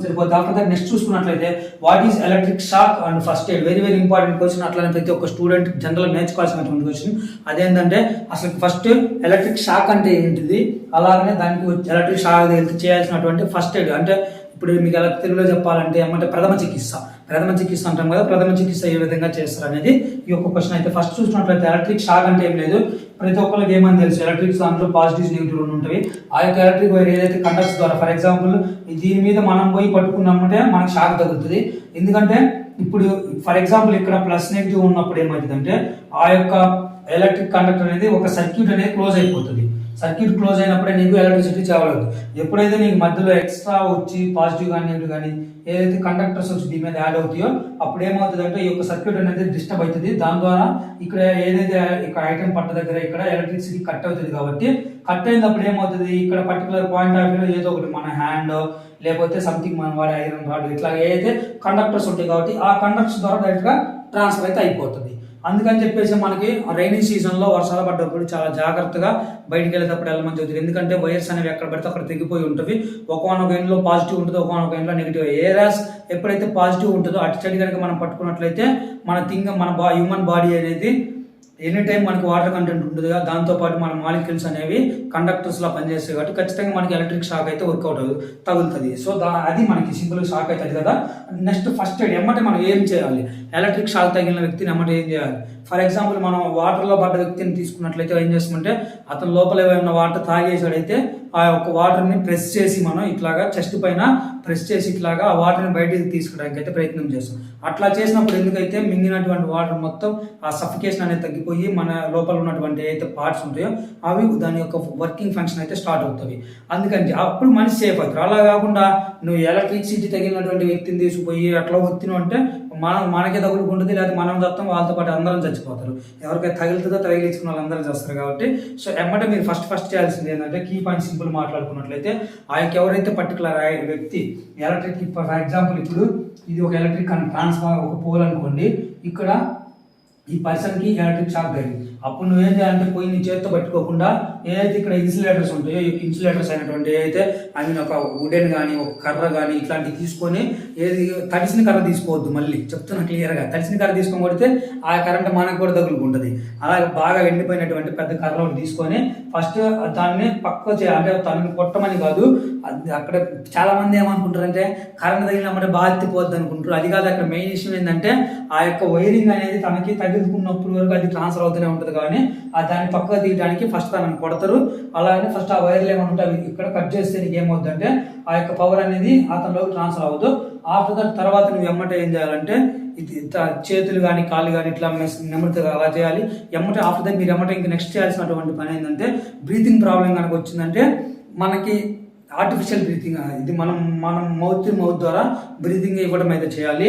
సరిపోద్ది. After that next చూసుకున్నట్లయితే what is electric shock and first aid, very very important question. అట్లానే ప్రతి ఒక్క స్టూడెంట్ జనరల్ నేర్చుకోవాల్సినటువంటి క్వశ్చన్. అదేంటంటే అసలు ఫస్ట్ ఎలక్ట్రిక్ షాక్ అంటే ఏంటిది, అలాగనే దానికి ఎలక్ట్రిక్ షాక్ చేయాల్సినటువంటి ఫస్ట్ ఎయిడ్ అంటే ఇప్పుడు మీకు ఎలా తెలుగులో చెప్పాలంటే ఏమంటే ప్రథమ చికిత్స అంటాం కదా. ప్రథమ చికిత్స ఏ విధంగా చేస్తారు అనేది ఈ యొక్క క్వశ్చన్. అయితే ఫస్ట్ చూసినట్లయితే ఎలక్ట్రిక్ షాక్ అంటే ఏం లేదు, ప్రతి ఒక్కరికి ఏమని తెలుసు, ఎలక్ట్రిక్ దాంట్లో పాజిటివ్స్ నెగిటివ్ ఉంటాయి. ఆ యొక్క ఎలక్ట్రిక్ వైర్ ఏదైతే కండక్ట్స్ ద్వారా, ఫర్ ఎగ్జాంపుల్ దీని మీద మనం పోయి పట్టుకున్నామంటే మనకి షాక్ తగ్గుతుంది. ఎందుకంటే ఇప్పుడు ఫర్ ఎగ్జాంపుల్ ఇక్కడ ప్లస్ నెగిటివ్ ఉన్నప్పుడు ఏమవుతుందంటే ఆ యొక్క ఎలక్ట్రిక్ కండక్టర్ అనేది ఒక సర్క్యూట్ అనేది క్లోజ్ అయిపోతుంది. సర్క్యూట్ క్లోజ్ అయినప్పుడే నీకు ఎలక్ట్రిసిటీ చావలేదు. ఎప్పుడైతే నీకు మధ్యలో ఎక్స్ట్రా వచ్చి పాజిటివ్ కానీ నెగిటివ్ కానీ ఏదైతే కండక్టర్స్ వచ్చి దీని మీద యాడ్ అవుతాయో అప్పుడు ఏమవుతుంది అంటే ఈ యొక్క సర్క్యూట్ అనేది డిస్టర్బ్ అవుతుంది. దాని ద్వారా ఇక్కడ ఏదైతే ఇక్కడ ఐటమ్ పట్ట దగ్గర ఇక్కడ ఎలక్ట్రిసిటీ కట్ అవుతుంది. కాబట్టి కట్ అయినప్పుడు ఏమవుతుంది, ఇక్కడ పర్టికులర్ పాయింట్ ఆఫ్ వ్యూలో ఏదో ఒకటి మన హ్యాండ్ లేకపోతే సంథింగ్ మనం వాడే ఐరన్ రాడ్ ఇట్లా ఏదైతే కండక్టర్స్ ఉంటాయి కాబట్టి ఆ కండక్టర్స్ ద్వారా డైరెక్ట్ గా ట్రాన్స్ఫర్ అయితే అయిపోతుంది. అందుకని చెప్పేసి మనకి రైనీ సీజన్లో వర్షాలు పడ్డప్పుడు చాలా జాగ్రత్తగా బయటికి వెళ్ళేటప్పుడు వెళ్ళమని చెబుతారు. ఎందుకంటే వైర్స్ అనేవి ఎక్కడ పడితే అక్కడ తెగిపోయి ఉంటుంది. ఒకనొక ఎండ్లో పాజిటివ్ ఉంటుంది, ఒకనొక ఎండ్లో నెగిటివ్. ఏరాస్ ఎప్పుడైతే పాజిటివ్ ఉంటుందో అటు సైడ్ కనుక మనం పట్టుకున్నట్లయితే మన హ్యూమన్ బాడీ అనేది ఎనీ టైం మనకి వాటర్ కంటెంట్ ఉంటుంది కదా, దాంతోపాటు మన మాలిక్యూల్స్ అనేవి కండక్టర్స్లో పనిచేస్తాయి కాబట్టి ఖచ్చితంగా మనకి ఎలక్ట్రిక్ షాక్ అయితే వర్కౌట్ తగులుతుంది. సో అది మనకి సింపుల్ షాక్ అవుతుంది కదా. నెక్స్ట్ ఫస్ట్ ఎయిడ్ ఎమ్మటే మనం ఏం చేయాలి, ఎలక్ట్రిక్ షాక్ తగిలిన వ్యక్తిని ఎమ్మటే ఏం చేయాలి. ఫర్ ఎగ్జాంపుల్ మనం వాటర్లో పడ్డ వ్యక్తిని తీసుకున్నట్లయితే ఏం చేస్తామంటే అతను లోపల ఏమైనా వాటర్ తాగేసాడైతే ఆ యొక్క వాటర్ని ప్రెస్ చేసి మనం ఇట్లాగా చెస్ట్ పైన ప్రెస్ చేసి ఇట్లాగా ఆ వాటర్ని బయటకు తీసుకోవడానికి అయితే ప్రయత్నం చేస్తాం. అట్లా చేసినప్పుడు ఎందుకైతే మింగినటువంటి వాటర్ మొత్తం ఆ సఫికేషన్ అనేది తగ్గిపోయి మన లోపల ఉన్నటువంటి ఏదైతే పార్ట్స్ ఉంటాయో అవి దాని యొక్క వర్కింగ్ ఫంక్షన్ అయితే స్టార్ట్ అవుతుంది. అందుకని అప్పుడు మనిషి సేఫ్ అవుతారు. అలా కాకుండా నువ్వు ఎలక్ట్రిసిటీ తగిలినటువంటి వ్యక్తిని తీసుకుపోయి అట్లా ఒత్తిను అంటే మనకే తగులుకుంటుంది, లేదా మనం చస్తాం, వాళ్ళతో పాటు అందరం చచ్చిపోతారు. ఎవరికైతే తగిలితుందో తగిలించుకున్న వాళ్ళందరూ చేస్తారు. కాబట్టి సో ఎమ్మటే మీరు ఫస్ట్ చేయాల్సింది ఏంటంటే కీ పాయింట్ సింపుల్ మాట్లాడుకున్నట్లయితే ఆ యొక్క ఎవరైతే పర్టికులర్ వ్యక్తి ఎలక్ట్రిక్, ఫర్ ఎగ్జాంపుల్ ఇప్పుడు ఇది ఒక ఎలక్ట్రిక్ ట్రాన్స్ఫార్మర్ ఒక పోల్ అనుకోండి, ఇక్కడ ఈ పర్సన్కి ఎలక్ట్రిక్ షాక్ తగిలింది. అప్పుడు నువ్వేం చేయాలంటే పోయి నీ చేతితో పట్టుకోకుండా ఏదైతే ఇక్కడ ఇన్సులేటర్స్ ఉంటాయో ఇన్సులేటర్స్ అయినటువంటి ఏదైతే ఒక వుడెన్ కానీ ఒక కర్ర కానీ ఇట్లాంటివి తీసుకొని ఏది తడిసిన కర్ర తీసుకోవద్దు. మళ్ళీ చెప్తున్నా క్లియర్గా, తడిసిన కర్ర తీసుకొని కొడితే ఆ కరెంట్ మనకు కూడా తగులుకుంటుంది. అలాగే బాగా ఎండిపోయినటువంటి పెద్ద కర్ర ఒకటి తీసుకొని ఫస్ట్ దాన్ని పక్క అంటే తనని కొట్టమని కాదు, అక్కడ చాలా మంది ఏమనుకుంటారంటే కరెంట్ తగిలినప్పుడు బాగా తిప్పవద్దు అనుకుంటారు. అది కాదు, అక్కడ మెయిన్ విషయం ఏంటంటే ఆ యొక్క వైరింగ్ అనేది తనకి తగులుకున్నప్పుడు వరకు అది ట్రాన్స్ఫర్ అవుతూనే ఉంటుంది. కానీ దాన్ని పక్కగా తీయడానికి ఫస్ట్ తనని కొడతారు. అలాగే ఫస్ట్ ఆ వైర్లు ఏమైనా ఉంటే అవి ఇక్కడ కట్ చేస్తే నీకు ఏమవుతుందంటే ఆ యొక్క పవర్ అనేది అతనిలోకి ట్రాన్స్ఫర్ అవ్వదు. ఆఫ్టర్ దట్ తర్వాత నువ్వు ఎమ్మటే ఏం చేయాలంటే చేతులు కానీ కాళ్ళు కానీ ఇట్లా నెమ్మదిగా అలా చేయాలి. ఎమ్మటే ఆఫ్టర్ దట్ మీరు ఎమ్మటే ఇంక నెక్స్ట్ చేయాల్సినటువంటి పని ఏంటంటే బ్రీతింగ్ ప్రాబ్లం కనుక వచ్చిందంటే మనకి ఆర్టిఫిషియల్ బ్రీతింగ్, ఇది మనం మౌత్ ద్వారా బ్రీతింగ్ ఇవ్వడం అయితే చేయాలి.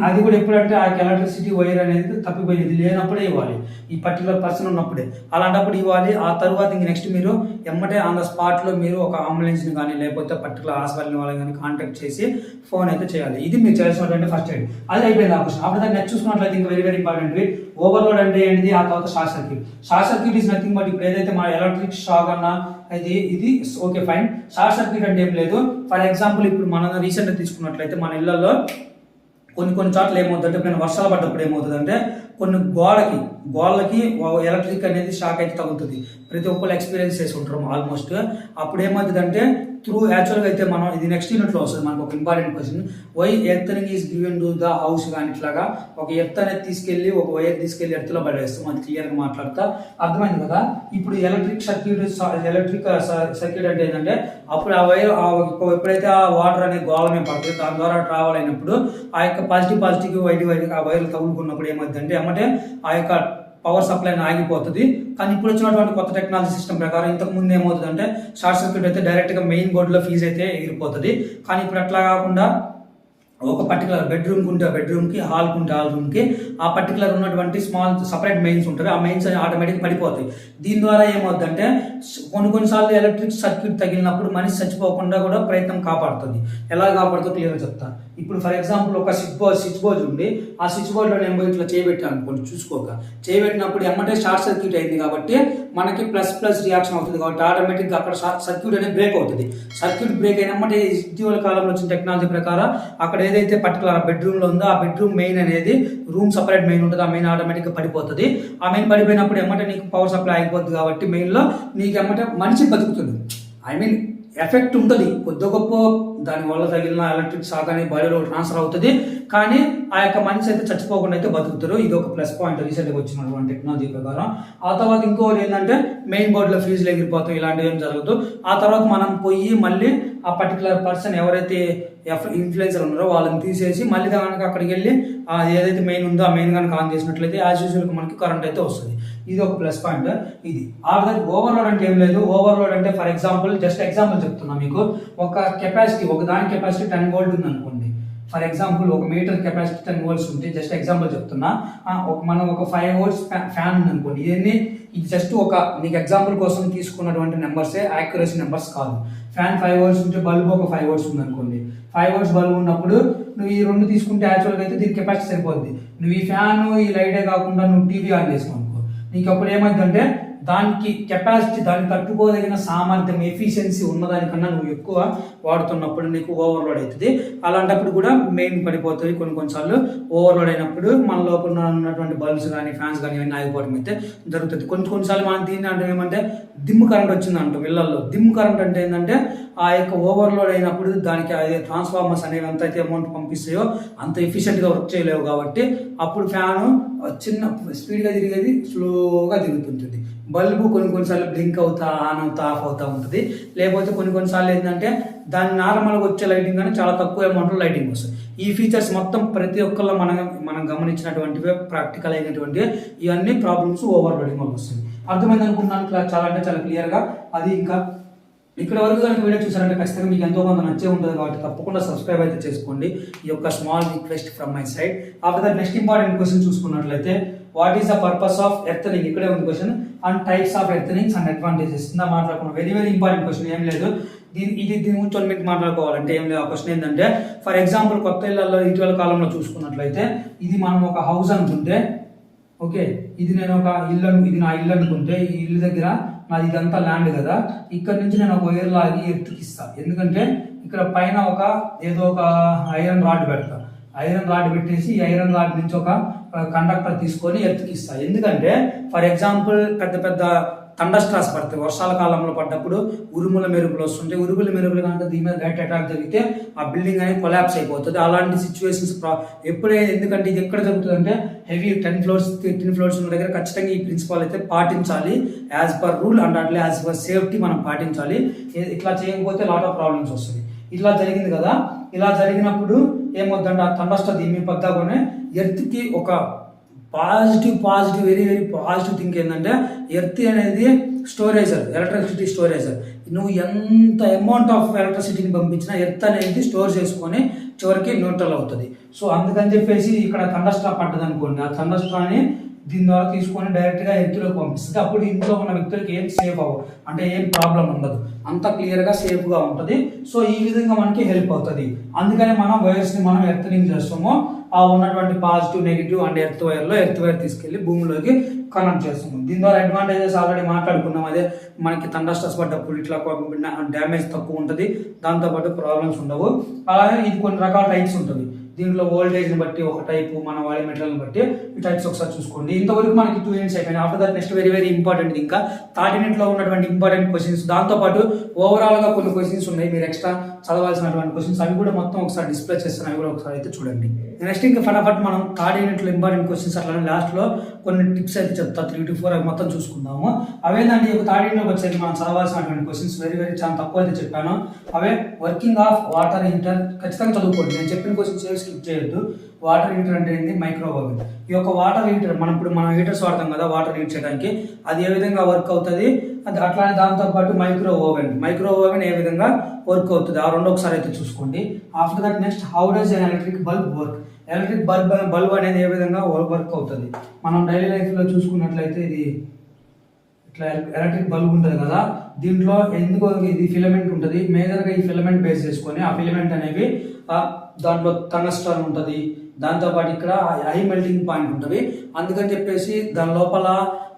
అది కూడా ఎప్పుడంటే ఆ ఎలక్ట్రిసిటీ వైర్ అనేది తప్పిపోయింది లేనప్పుడే ఇవ్వాలి, ఈ పర్టికులర్ పర్సన్ ఉన్నప్పుడే. అలాంటప్పుడు ఇవ్వాలి. ఆ తర్వాత ఇంక నెక్స్ట్ మీరు ఎమ్మటే ఆన్ ద స్పాట్లో మీరు ఒక అంబులెన్స్ని కానీ లేకపోతే పర్టికులర్ హాస్పిటల్ వాళ్ళని కానీ కాంటాక్ట్ చేసి ఫోన్ అయితే చేయాలి. ఇది మీరు చేయాల్సినటువంటి ఫస్ట్ ఎయిడ్. అది అయిపోయింది ఆ క్వశ్చన్. అప్పుడు దాన్ని నెక్స్ట్ చూసుకున్నట్లయితే ఇంకా వెరీ వెరీ ఇంపార్టెంట్ ఓవర్లోడ్ అంటే ఏంటిది, ఆ తర్వాత short circuit. Short circuit is nothing but ఇప్పుడు ఏదైతే మన ఎలక్ట్రిక్ షాక్ అన్నా ఇది ఓకే ఫైన్. షార్ట్ సర్క్యూట్ అంటే ఏం లేదు. ఫర్ ఎగ్జాంపుల్ ఇప్పుడు మనం రీసెంట్గా తీసుకున్నట్లయితే మన ఇళ్లలో కొన్ని చోట్ల ఏమవుతుందంటే ఇప్పుడు వర్షాలు పడ్డప్పుడు ఏమవుతుందంటే కొన్ని గోళ్ళకి ఎలక్ట్రిక్ అనేది షాక్ అయితే తగులుతుంది. ప్రతి ఒక్కరు ఎక్స్పీరియన్స్ చేసి ఉంటారు ఆల్మోస్ట్. అప్పుడు ఏమవుతుందంటే త్రూ యాక్చువల్గా అయితే మనం ఇది నెక్స్ట్ యూనిట్లో వస్తుంది మనకు ఒక important question, why earthing is given to the house కానీ ఇట్లాగా ఒక ఎర్త్ అనేది తీసుకెళ్ళి ఒక వైర్ తీసుకెళ్ళి ఎర్త్లో పడేస్తాం. అది క్లియర్గా మాట్లాడతా అర్థమైంది కదా. ఇప్పుడు ఎలక్ట్రిక్ సర్క్యూట్ అంటే ఏంటంటే అప్పుడు ఆ వైర్ ఎప్పుడైతే ఆ వాటర్ అనేది గోళ మీద పడుతుంది దాని ద్వారా ట్రావెల్ అయినప్పుడు ఆ యొక్క పాజిటివ్ వైట్ ఆ వైర్లు తగులుకున్నప్పుడు ఏమవుతుందంటే ఏమంటే ఆ యొక్క పవర్ సప్లై ఆగిపోతుంది. కానీ ఇప్పుడు వచ్చినటువంటి కొత్త టెక్నాలజీ సిస్టమ్ ప్రకారం ఇంతకు ముందు ఏమవుతుందంటే షార్ట్ సర్క్యూట్ అయితే డైరెక్ట్గా మెయిన్ బోర్డులో ఫీజ్ అయితే ఎగిరిపోతుంది. కానీ ఇప్పుడు అట్లా కాకుండా ఒక పర్టికులర్ బెడ్రూమ్కి ఉంటే బెడ్రూమ్కి, హాల్కి ఉంటే హాల్ రూమ్కి ఆ పర్టికులర్ ఉన్నటువంటి స్మాల్ సపరేట్ మెయిన్స్ ఉంటుంది. ఆ మెయిన్స్ అని ఆటోమేటిక్గా పడిపోతాయి. దీని ద్వారా ఏమవుతుందంటే కొన్నిసార్లు ఎలక్ట్రిక్ సర్క్యూట్ తగిలినప్పుడు మనిషి చచ్చిపోకుండా కూడా ప్రయత్నం కాపాడుతుంది. ఎలా కాపాడుతుందో క్లియర్గా చెప్తాను. ఇప్పుడు ఫర్ ఎగ్జాంపుల్ ఒక స్విచ్ బోర్డ్ ఉంది, ఆ స్విచ్ బోర్డ్లో నేను ఇట్లా చేయబెట్టాను అనుకోండి, చూసుకోక చేయబెట్టినప్పుడు ఎమ్మటే షార్ట్ సర్క్యూట్ అయింది కాబట్టి మనకి ప్లస్ ప్లస్ రియాక్షన్ అవుతుంది కాబట్టి ఆటోమేటిక్గా అక్కడ సర్క్యూట్ అనేది బ్రేక్ అవుతుంది. సర్క్యూట్ బ్రేక్ అయినమ్మటే ఇటీవల కాలంలో వచ్చిన టెక్నాలజీ ప్రకారం అక్కడ ఏదైతే పర్టికులర్ బెడ్రూమ్లో ఉందో ఆ బెడ్రూమ్ మెయిన్ అనేది రూమ్ సపరేట్ మెయిన్ ఉంటుంది, ఆ మెయిన్ ఆటోమేటిక్గా పడిపోతుంది. ఆ మెయిన్ పడిపోయినప్పుడు ఎమ్మటే నీకు పవర్ సప్లై అయిపోతుంది కాబట్టి మెయిన్లో నీకు ఎమ్మటే మనిషి బతుకుతుంది. ఐ మీన్ ఎఫెక్ట్ ఉంటుంది కొద్ది గొప్ప, దానివల్ల తగిలిన ఎలక్ట్రిక్ షాక్ అనేది బాడీలో ట్రాన్స్ఫర్ అవుతుంది, కానీ ఆ యొక్క మనిషి అయితే చచ్చిపోకుండా అయితే బతుకుతారు. ఇది ఒక ప్లస్ పాయింట్ రీసెంట్గా వచ్చినటువంటి టెక్నాలజీ ప్రకారం. ఆ తర్వాత ఇంకోటి ఏంటంటే మెయిన్ బోర్డులో ఫీజులు ఎగిరిపోతాం, ఇలాంటివి ఏం జరగదు. ఆ తర్వాత మనం పోయి మళ్ళీ ఆ పర్టికులర్ పర్సన్ ఎవరైతే ఇన్ఫ్లుయెన్సర్ ఉన్నారో వాళ్ళని తీసేసి మళ్ళీ కనుక అక్కడికి వెళ్ళి ఏదైతే మెయిన్ ఉందో ఆ మెయిన్ కనుక ఆన్ చేసినట్లయితే యాజ్ యూజువల్గా మనకి కరెంట్ అయితే వస్తుంది. ఇది ఒక ప్లస్ పాయింట్. ఇది ఓవర్లోడ్ అంటే ఏం లేదు. ఓవర్లోడ్ అంటే ఫర్ ఎగ్జాంపుల్ జస్ట్ ఎగ్జాంపుల్ చెప్తున్నా మీకు, ఒక కెపాసిటీ ఒక దాని కెపాసిటీ 10 వోల్ట్ ఉంది అనుకోండి. ఫర్ ఎగ్జాంపుల్ ఒక మీటర్ కెపాసిటీ 10 వోల్ట్స్ ఉంటే జస్ట్ ఎగ్జాంపుల్ చెప్తున్నా, మనం ఒక 5 వోల్ట్స్ ఫ్యాన్ ఉంది అనుకోండి. ఇది జస్ట్ ఒక నీకు ఎగ్జాంపుల్ కోసం తీసుకున్నటువంటి నెంబర్సే, యాక్యురసీ నెంబర్స్ కాదు. ఫ్యాన్ 5 వోల్ట్స్ ఉంటే బల్బ్ ఒక 5 వోల్ట్స్ ఉంది అనుకోండి. 5 వోల్ట్స్ బల్బ్ ఉన్నప్పుడు నువ్వు ఈ రెండు తీసుకుంటే యాక్చువల్గా అయితే దీని కెపాసిటీ సరిపోద్ది. నువ్వు ఈ ఫ్యాన్ ఈ లైటే కాకుండా నువ్వు టీవీ ఆన్ చేసుకో అనుకో, నీకు అప్పుడు ఏమైందంటే దానికి కెపాసిటీ, దాన్ని తట్టుకోదగిన సామర్థ్యం, ఎఫిషియన్సీ ఉన్నదానికన్నా నువ్వు ఎక్కువ వాడుతున్నప్పుడు నీకు ఓవర్లోడ్ అవుతుంది. అలాంటప్పుడు కూడా మెయిన్ పడిపోతుంది. కొన్నిసార్లు ఓవర్లోడ్ అయినప్పుడు మన లోపల ఉన్నటువంటి బల్బ్స్ కానీ ఫ్యాన్స్ కానీ ఇవన్నీ ఆగిపోవడం అయితే జరుగుతుంది. కొన్నిసార్లు మనం దీన్ని అంటే ఏమంటే దిమ్ కరెంట్ వచ్చింది అంటాం ఇళ్లలో. దిమ్ కరెంట్ అంటే ఏంటంటే ఆ యొక్క ఓవర్లోడ్ అయినప్పుడు దానికి అదే ట్రాన్స్ఫార్మర్స్ అనేవి ఎంత అయితే అమౌంట్ పంపిస్తాయో అంత ఎఫిషియెంట్గా వర్క్ చేయలేవు కాబట్టి అప్పుడు ఫ్యాను చిన్న స్పీడ్గా తిరిగేది స్లోగా తిరుగుతుంటుంది. బల్బు కొన్నిసార్లు బ్లింక్ అవుతా ఆన్ అవుతా ఆఫ్ అవుతూ ఉంటుంది. లేకపోతే కొన్నిసార్లు ఏంటంటే దాని నార్మల్గా వచ్చే లైటింగ్ కానీ చాలా తక్కువ అమౌంట్లో లైటింగ్ వస్తుంది. ఈ ఫీచర్స్ మొత్తం ప్రతి ఒక్కళ్ళు మనం గమనించినటువంటివి, ప్రాక్టికల్ అయినటువంటి ఇవన్నీ ప్రాబ్లమ్స్ ఓవర్లోడింగ్ వల్ల వస్తుంది. అర్థమైంది అనుకుంటున్నాను. చాలా అంటే చాలా క్లియర్గా. అది ఇంకా ఇక్కడ వరకు కనుక వీడియో చూసారంటే ఖచ్చితంగా మీకు ఎంతో కొంత నచ్చే ఉంటుంది కాబట్టి తప్పకుండా సబ్స్క్రైబ్ అయితే చేసుకోండి. ఈ యొక్క small request from my side. After that next important question చూసుకున్నట్లయితే, what is the purpose of earthing? ఇక్కడే ఉంది question. And types of earthings and advantages. ఇందా మాట్లాడుకున్నాం. Very very important question. ఏం లేదు, దీని గురించి మీకు మాట్లాడుకోవాలంటే ఏం లేదు. ఆ క్వశ్చన్ ఏంటంటే, ఫర్ ఎగ్జాంపుల్ కొత్త ఇళ్లలో ఇటీవల కాలంలో చూసుకున్నట్లయితే, ఇది మనం ఒక హౌస్ అనుకుంటే, ఓకే, ఇది నేను ఒక ఇల్లు, ఇది నా ఇల్లు అనుకుంటే, ఈ ఇల్లు దగ్గర నాది ఇదంతా ల్యాండ్ కదా, ఇక్కడ నుంచి నేను ఒక వైర్ లాగి ఎత్తుకిస్తా. ఎందుకంటే ఇక్కడ పైన ఏదో ఒక ఐరన్ రాడ్ పెడతా. ఐరన్ రాడ్ పెట్టేసి ఈ ఐరన్ రాడ్ నుంచి ఒక కండక్టర్ తీసుకొని ఎత్తుకిస్తా. ఎందుకంటే ఫర్ ఎగ్జాంపుల్ పెద్ద పెద్ద థండర్ స్టార్స్ పడతాయి. వర్షాల కాలంలో పడ్డప్పుడు ఉరుముల మెరుపులు వస్తుంటాయి. ఉరుముల మెరుపులు కనుక దీని మీద డైరెక్ట్ అటాక్ జరిగితే ఆ బిల్డింగ్ అనేది కొలాప్స్ అయిపోతుంది. అలాంటి సిచ్యువేషన్స్ ఎప్పుడైనా, ఎందుకంటే ఇది ఎక్కడ జరుగుతుంది అంటే హెవీ 10 ఫ్లోర్స్ ఉన్న దగ్గర ఖచ్చితంగా ఈ ప్రిన్సిపల్ అయితే పాటించాలి. యాజ్ పర్ రూల్ అండ్ అట్లే యాజ్ పర్ సేఫ్టీ మనం పాటించాలి. ఇట్లా చేయకపోతే లాట్ ఆఫ్ ప్రాబ్లమ్స్ వస్తుంది. ఇట్లా జరిగింది కదా, ఇలా జరిగినప్పుడు ఏమవుతుందంటే ఆ థండర్ స్టార్ దీని పద్దాకొని ఎర్త్కి ఒక positive very very positive think ఏంటంటే, ఎర్త్ అనేది స్టోరేజర్, ఎలక్ట్రిసిటీ స్టోరేజర్. నువ్వు ఎంత అమౌంట్ ఆఫ్ ఎలక్ట్రిసిటీని పంపించినా ఎర్త్ అనేది స్టోర్ చేసుకొని చివరికి న్యూట్రల్ అవుతుంది. సో అందుకని చెప్పేసి ఇక్కడ థండర్ స్టార్ పడ్డది అనుకోండి, ఆ థండర్ స్టార్ని దీని ద్వారా తీసుకొని డైరెక్ట్గా ఎర్త్లోకి పంపిస్తుంది. అప్పుడు ఇంట్లో ఉన్న వ్యక్తులకి ఏం సేఫ్ అవ్వదు, అంటే ఏం ప్రాబ్లం ఉండదు, అంత క్లియర్గా సేఫ్గా ఉంటుంది. సో ఈ విధంగా మనకి హెల్ప్ అవుతుంది. అందుకని మనం వైర్స్ని మనం ఎర్త్నింగ్ చేస్తాము. ఆ ఉన్నటువంటి positive negative and earth wire తీసుకెళ్లి భూమిలోకి కనెక్ట్ చేస్తాము. దీని ద్వారా అడ్వాంటేజెస్ ఆల్రెడీ మాట్లాడుకున్నాం. అదే మనకి థండర్ స్టార్స్ పడ్డప్పుడు ఇట్లా డ్యామేజ్ తక్కువ ఉంటుంది, దాంతోపాటు ప్రాబ్లమ్స్ ఉండవు. అలాగే ఇది కొన్ని రకాల టైప్స్ ఉంటుంది. దీంట్లో వోల్టేజ్ని బట్టి ఒక టైపు, మన వాడే మెటీరియల్ని బట్టి ఈ టైప్స్ ఒకసారి చూసుకోండి. ఇంతవరకు మనకి 2 యూనిట్స్ అయిపోయినాయి. After that next very very important ఇంకా 3rd యూనిట్లో ఉన్నటువంటి ఇంపార్టెంట్ క్వశ్చన్స్, దాంతోపాటు ఓవరాల్గా కొన్ని క్వశ్చన్స్ ఉన్నాయి మీరు ఎక్స్ట్రా చదవాల్సినటువంటి క్వశ్చన్స్. అవి కూడా మొత్తం ఒకసారి డిస్ప్లే చేస్తాను, అవి కూడా ఒకసారి అయితే చూడండి. నెక్స్ట్ ఇంకా ఫటాఫట్ మనం 3rd యూనిట్లో ఇంపార్టెంట్ క్వశ్చన్స్ అట్లానే లాస్ట్లో కొన్ని టిప్స్ అయితే చెప్తా, 3 to 4 అవి మొత్తం చూసుకుందాము. అవేంటంటే ఒక 3rd యూనిట్లోకి వచ్చేది మనం చదవాల్సినటువంటి క్వశ్చన్స్ వెరీ వెరీ చాలా తక్కువ అయితే చెప్పాను. అవే వర్కింగ్ ఆఫ్ వాటర్ హీటర్. ఖచ్చితంగా చదువుకోండి, నేను చెప్పిన క్వశ్చన్స్ ఏవి స్కిప్ చేయొద్దు. వాటర్ హీటర్ అంటే ఏంటి? మైక్రోవేవ్. ఈ యొక్క వాటర్ హీటర్ మనం హీటర్స్ వాడతాం కదా వాటర్ హీట్ చేయడానికి, అది ఏ విధంగా వర్క్ అవుతుంది, అది అట్లానే దాంతోపాటు మైక్రో ఓవెన్ ఏ విధంగా వర్క్ అవుతుంది, ఆ రెండు ఒకసారి అయితే చూసుకోండి. After that next how does an electric bulb work? Electric bulb అనేది ఏ విధంగా వర్క్ అవుతుంది? మనం డైలీ లైఫ్లో చూసుకున్నట్లయితే ఇది ఇట్లా ఎలక్ట్రిక్ బల్బ్ ఉంటుంది కదా, దీంట్లో ఎందుకో ఇది ఫిలమెంట్ ఉంటుంది. మేజర్గా ఈ ఫిలమెంట్ బేస్ చేసుకొని ఆ ఫిలమెంట్ అనేవి దాంట్లో టంగస్టన్ ఉంటుంది, దాంతోపాటు ఇక్కడ హై మెల్టింగ్ పాయింట్ ఉంటుంది. అందుకని చెప్పేసి దాని లోపల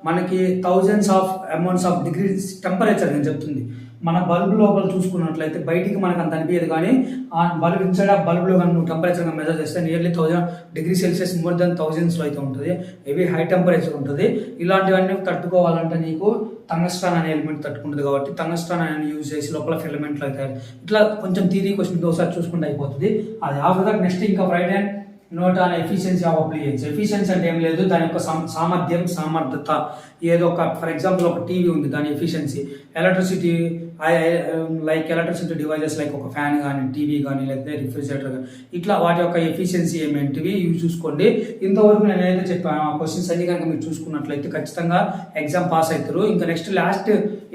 మనకి thousands of amounts of degrees temperature నేను చెప్తుంది. మన బల్బ్ లోపల చూసుకున్నట్లయితే బయటికి మనకు అంత అనిపించదు, కానీ ఆ బల్బ్ ఇన్సైడ్ ఆ బల్బ్లో కానీ నువ్వు టెంపరేచర్ మెజర్ చేస్తే నియర్లీ 1000°C మోర్ దెన్ థౌజండ్స్లో అయితే ఉంటుంది. హెవీ హై టెంపరేచర్ ఉంటుంది. ఇలాంటివన్నీ తట్టుకోవాలంటే నీకు టంగస్టాన్ అనే ఎలిమెంట్ తట్టుకుంటుంది. కాబట్టి టంగస్టాన్ అని యూజ్ చేసి లోపల ఫిలమెంట్లు అయితే ఇట్లా కొంచెం థియరీ క్వశ్చన్ ఒకసారి చూసుకుంటే అయిపోతుంది. అది ఆఫ్టర్ దట్ నెక్స్ట్ ఇంకా Friday note on efficiency of appliance. Efficiency అంటే ఏం లేదు, దాని యొక్క సామర్థ్యం, సామర్థ్యత. ఏదో ఒక ఫర్ ఎగ్జాంపుల్ ఒక టీవీ ఉంది, దాని efficiency. Electricity like electricity devices like ఒక ఫ్యాన్ కానీ, టీవీ కానీ, లేకపోతే రిఫ్రిజిరేటర్ కానీ, ఇట్లా వాటి యొక్క ఎఫిషియన్సీ ఏమేంటివి ఇవి చూసుకోండి. ఇంతవరకు నేను ఏదైతే చెప్పాను ఆ క్వశ్చన్స్ అన్ని కనుక మీరు చూసుకున్నట్లయితే ఖచ్చితంగా ఎగ్జామ్ పాస్ అవుతారు. ఇంకా next last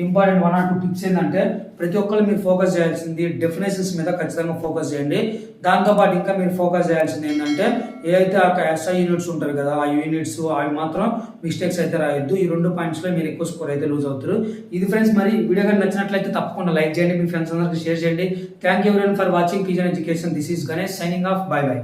important 1 or 2 tips ఏంటంటే ప్రతి ఒక్కరు మీరు ఫోకస్ చేయాల్సింది డెఫినేషన్స్ మీద ఖచ్చితంగా ఫోకస్ చేయండి. దాంతోపాటు ఇంకా మీరు ఫోకస్ చేయాల్సింది ఏంటంటే ఏదైతే ఆ SI యూనిట్స్ ఉంటారు కదా, ఆ యూనిట్స్ అవి మాత్రం మిస్టేక్స్ అయితే రాయొద్దు. ఈ 2 పాయింట్స్లో మీరు ఎక్కువ స్కోర్ అయితే లూజ్ అవుతారు. ఇది ఫ్రెండ్స్, మరి వీడియో కానీ నచ్చినట్లయితే తప్పకుండా లైక్ చేయండి, మీ ఫ్రెండ్స్ అందరికీ షేర్ చేయండి. Thank you everyone for watching pigeon education. This is Ganesh signing off. By by.